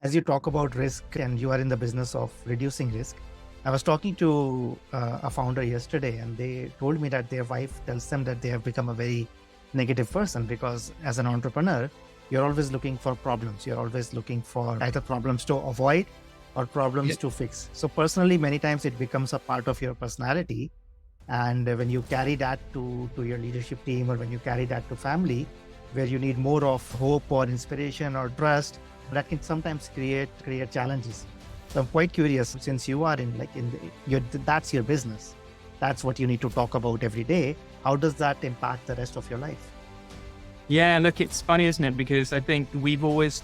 As you talk about risk and you are in the business of reducing risk, I was talking to a founder yesterday and they told me that their wife tells them that they have become a very negative person because as an entrepreneur, you're always looking for problems. You're always looking for either problems to avoid or Yeah. problems to fix. So personally, many times it becomes a part of your personality. And when you carry that to your leadership team or when you carry that to family, where you need more of hope or inspiration or trust, that can sometimes create challenges. So I'm quite curious, since you are in that's your business, that's what you need to talk about every day. How does that impact the rest of your life? Yeah, look, it's funny, isn't it? Because I think we've always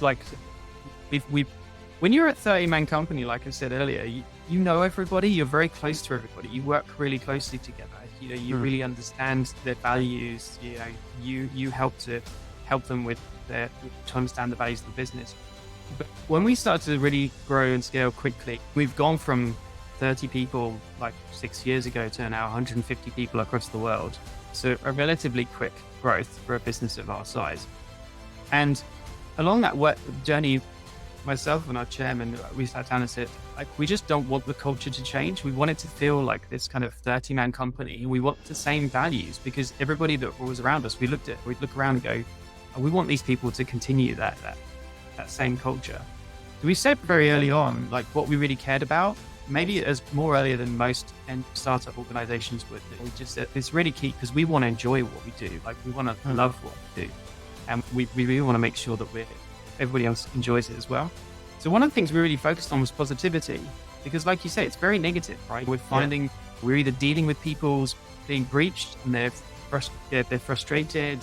when you're a 30-man company, like I said earlier, you know everybody, you're very close to everybody. You work really closely together. You Hmm. really understand their values. You help them with to understand the values of the business. But when we started to really grow and scale quickly, we've gone from 30 people like 6 years ago to now 150 people across the world. So a relatively quick growth for a business of our size. And along that journey, myself and our chairman, we sat down and said, like, we just don't want the culture to change. We want it to feel like this kind of 30-man company. And we want the same values because everybody that was around us, we'd look around and go, "Oh, we want these people to continue that same culture." So we said very early on, like what we really cared about, maybe as more earlier than most and startup organizations would. We just said it's really key because we want to enjoy what we do. Like we want to Hmm. love what we do. And we really want to make sure that everybody else enjoys it as well. So one of the things we really focused on was positivity, because like you say, it's very negative, right? We're Yeah. finding we're either dealing with people's being breached and they're frustrated,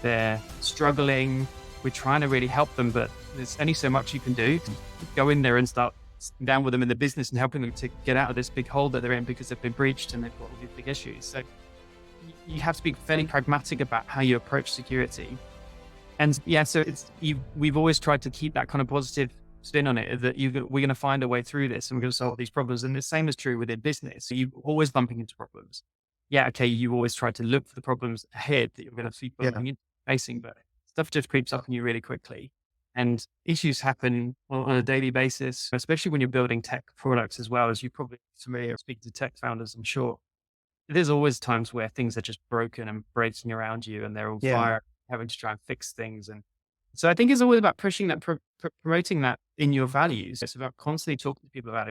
they're struggling. We're trying to really help them, but there's only so much you can do. Go in there and start sitting down with them in the business and helping them to get out of this big hole that they're in because they've been breached and they've got all these big issues. So you have to be fairly pragmatic about how you approach security. And yeah, so we've always tried to keep that kind of positive spin on it that we're going to find a way through this and we're going to solve these problems. And the same is true within business. So you're always bumping into problems. Yeah, okay, you always try to look for the problems ahead that you're going to be Yeah. bumping into, facing, but stuff just creeps up on you really quickly. And issues happen on a daily basis, especially when you're building tech products as well, as you're probably familiar speaking to tech founders, I'm sure. There's always times where things are just broken and breaking around you and they're on Yeah. fire, having to try and fix things. And so I think it's always about pushing that, promoting that in your values. It's about constantly talking to people about it.